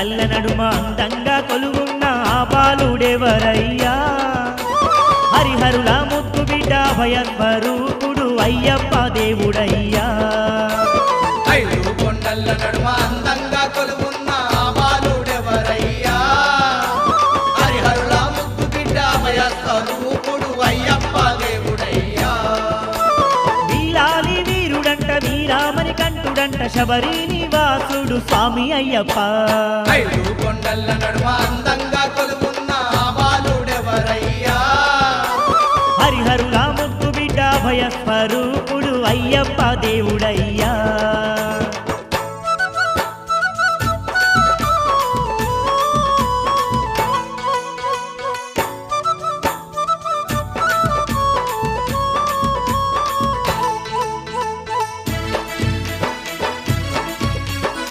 కొండల్ల నడుమ అందంగా కొలువున్న ఆ బాలుడెవరయ్యా హరిహరుల ముద్దు బిడ్డ భయస్వరూపుడు అయ్యప్ప దేవుడయ్యా ఐదు కొండల్ల నడుమ అందంగా కొలువున్న ఆ బాలుడెవరయ్యా హరిహరుల ముద్దు బిడ్డ భయస్వరూపుడు అయ్యప్ప దేవుడయ్యా వీరాలి వీరుడంట వీరామని కంటుడంట శబరి నివాసుడు స్వామి అయ్యప్ప ఐదు కొండల్ల నడుమ అందంగా కొలువున్న ఆ బాలుడెవరయ్యా హరిహరుల ముద్దు బిడ్డ భయస్వరూపుడు అయ్యప్ప దేవుడయ్యా